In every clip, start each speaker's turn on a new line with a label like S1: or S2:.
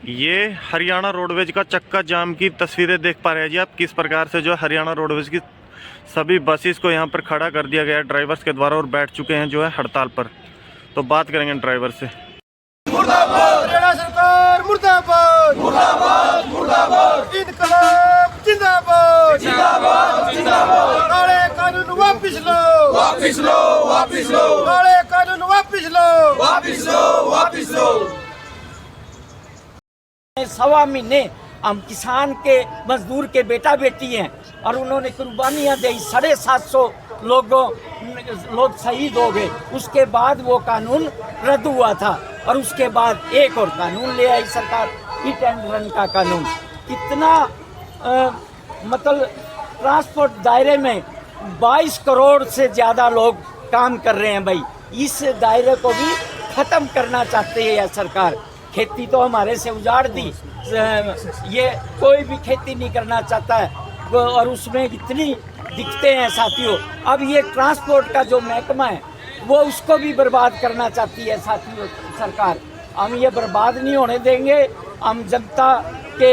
S1: ये हरियाणा रोडवेज का चक्का जाम की तस्वीरें देख पा रहे हैं जी आप। किस प्रकार से जो हरियाणा रोडवेज की सभी बसेस को यहाँ पर खड़ा कर दिया गया है ड्राइवर्स के द्वारा और बैठ चुके हैं जो है हड़ताल पर। तो बात करेंगे ड्राइवर से।
S2: मुर्दाबाद हरियाणा सरकार, मुर्दाबाद मुर्दाबाद मुर्दाबाद, इनकलाब जिंदाबाद जिंदाबाद जिंदाबाद। काले कानून वापिस लो, वापिस लो, वापिस लो। काले कानून वापिस लो, वापिस लो, वापिस लो।
S3: सवा महीने हम किसान के मजदूर के बेटा बेटी हैं और उन्होंने कुर्बानियां दी। 750 लोग शहीद हो गए। उसके बाद वो कानून रद्द हुआ था और उसके बाद एक और कानून ले आई सरकार, हिट एंड रन का कानून। कितना मतलब ट्रांसपोर्ट दायरे में 22 करोड़ से ज़्यादा लोग काम कर रहे हैं भाई। इस दायरे को भी ख़त्म करना चाहते हैं यह सरकार। खेती तो हमारे से उजाड़ दी, ये कोई भी खेती नहीं करना चाहता है और उसमें इतनी दिक्कतें हैं साथियों। अब ये ट्रांसपोर्ट का जो महकमा है वो उसको भी बर्बाद करना चाहती है साथियों सरकार। हम ये बर्बाद नहीं होने देंगे। हम जनता के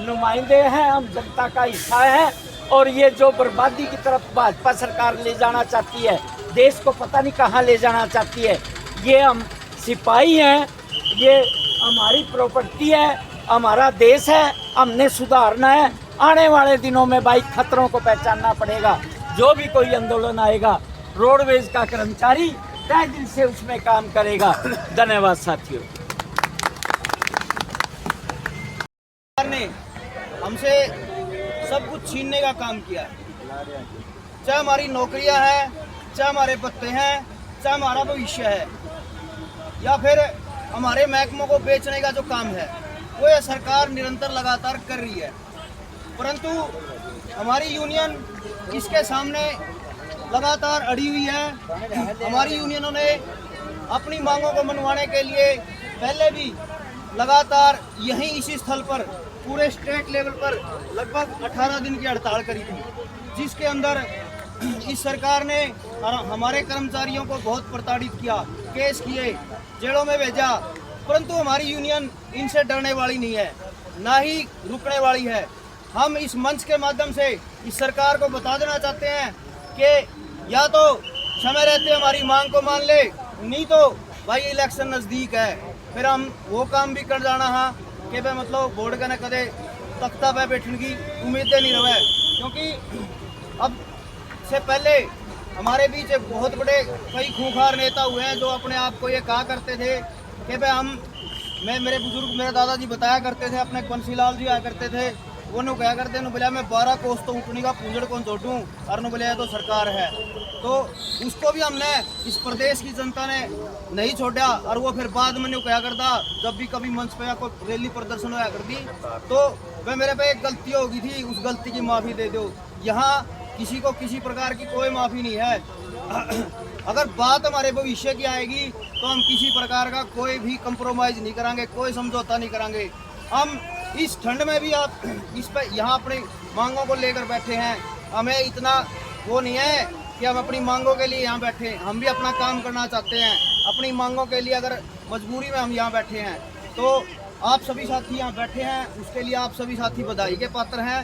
S3: नुमाइंदे हैं, हम जनता का हिस्सा है और ये जो बर्बादी की तरफ भाजपा सरकार ले जाना चाहती है, देश को पता नहीं कहाँ ले जाना चाहती है। ये हम सिपाही हैं, ये हमारी प्रॉपर्टी है, हमारा देश है, हमने सुधारना है। आने वाले दिनों में भाई खतरों को पहचानना पड़ेगा। जो भी कोई आंदोलन आएगा, रोडवेज का कर्मचारी तय दिल से उसमें काम करेगा। धन्यवाद साथियों।
S4: ने हमसे सब कुछ छीनने का काम किया, चाहे हमारी नौकरियां हैं, चाहे हमारे पत्ते हैं, चाहे हमारा भविष्य है, या फिर हमारे महकमों को बेचने का जो काम है वो यह सरकार निरंतर लगातार कर रही है। परंतु हमारी यूनियन इसके सामने लगातार अड़ी हुई है। हमारी यूनियनों ने अपनी मांगों को मनवाने के लिए पहले भी लगातार यहीं इसी स्थल पर पूरे स्टेट लेवल पर लगभग 18 दिन की हड़ताल करी थी, जिसके अंदर इस सरकार ने हमारे कर्मचारियों को बहुत प्रताड़ित किया, केस किए, जेलों में भेजा। परंतु हमारी यूनियन इनसे डरने वाली नहीं है, ना ही रुकने वाली है। हम इस मंच के माध्यम से इस सरकार को बता देना चाहते हैं कि या तो समय रहते हमारी मांग को मान ले, नहीं तो भाई इलेक्शन नज़दीक है, फिर हम वो काम भी कर जाना है कि भाई मतलब वोट का न कदे तख्ता पे बैठने की उम्मीदें नहीं रहे। क्योंकि अब से पहले हमारे बीच एक बहुत बड़े कई खूंखार नेता हुए हैं जो अपने आप को ये कहा करते थे कि भाई मेरे बुजुर्ग, मेरे दादाजी बताया करते थे, अपने बंसीलाल जी आया करते थे, वो नु कहा करते बोले मैं 12 कोस तो उठने का पूंजड़ कौन जोड़ूँ और नु बोले तो सरकार है। तो उसको भी हमने इस प्रदेश की जनता ने नहीं छोड़ा और वो फिर बाद में कहा करता जब भी कभी मंच पे या कोई रैली प्रदर्शन होया करती तो वह मेरे पे एक गलती होगी थी, उस गलती की माफ़ी दे दो। यहाँ किसी को किसी प्रकार की कोई माफ़ी नहीं है। अगर बात हमारे भविष्य की आएगी तो हम किसी प्रकार का कोई भी कंप्रोमाइज़ नहीं करांगे, कोई समझौता नहीं करांगे। हम इस ठंड में भी आप इस पे यहाँ अपनी मांगों को लेकर बैठे हैं। हमें इतना वो नहीं है कि हम अपनी मांगों के लिए यहाँ बैठे हैं, हम भी अपना काम करना चाहते हैं। अपनी मांगों के लिए अगर मजबूरी में हम यहाँ बैठे हैं तो आप सभी साथी यहाँ बैठे हैं, उसके लिए आप सभी साथी बधाई के पात्र हैं।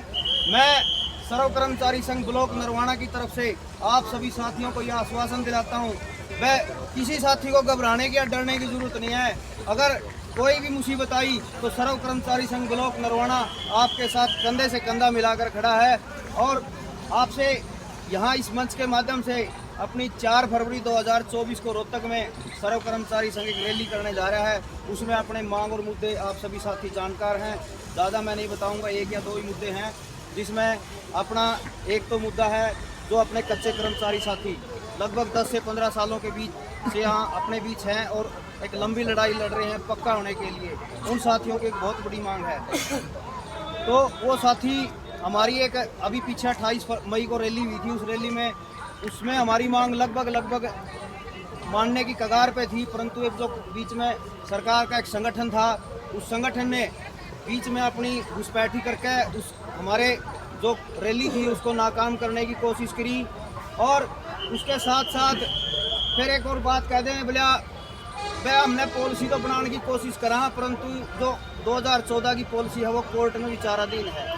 S4: मैं सर्व कर्मचारी संघ ब्लॉक नरवाना की तरफ से आप सभी साथियों को यह आश्वासन दिलाता हूँ, वह किसी साथी को घबराने की या डरने की जरूरत नहीं है। अगर कोई भी मुसीबत आई तो सर्व कर्मचारी संघ ब्लॉक नरवाना आपके साथ कंधे से कंधा मिलाकर खड़ा है और आपसे यहाँ इस मंच के माध्यम से अपनी 4 फरवरी 2024 को रोहतक में सर्व कर्मचारी संघ एक रैली करने जा रहा है। उसमें अपने मांग और मुद्दे आप सभी साथी जानकार हैं, ज़्यादा मैं नहीं बताऊंगा, 1 या 2 ही मुद्दे हैं। जिसमें अपना एक तो मुद्दा है जो अपने कच्चे कर्मचारी साथी लगभग 10 से 15 सालों के बीच से यहाँ अपने बीच हैं और एक लंबी लड़ाई लड़ रहे हैं पक्का होने के लिए। उन साथियों की एक बहुत बड़ी मांग है। तो वो साथी हमारी एक अभी पीछे 28 मई को रैली हुई थी, उस रैली में उसमें हमारी मांग लगभग मानने की कगार पे थी। परंतु एक जो बीच में सरकार का एक संगठन था, उस संगठन ने बीच में अपनी घुसपैठी करके उस हमारे जो रैली थी उसको नाकाम करने की कोशिश करी। और उसके साथ साथ फिर एक और बात कह दें, बोलिया वह हमने पॉलिसी तो बनाने की कोशिश करा, परंतु जो 2014 की पॉलिसी है वो कोर्ट में विचाराधीन है।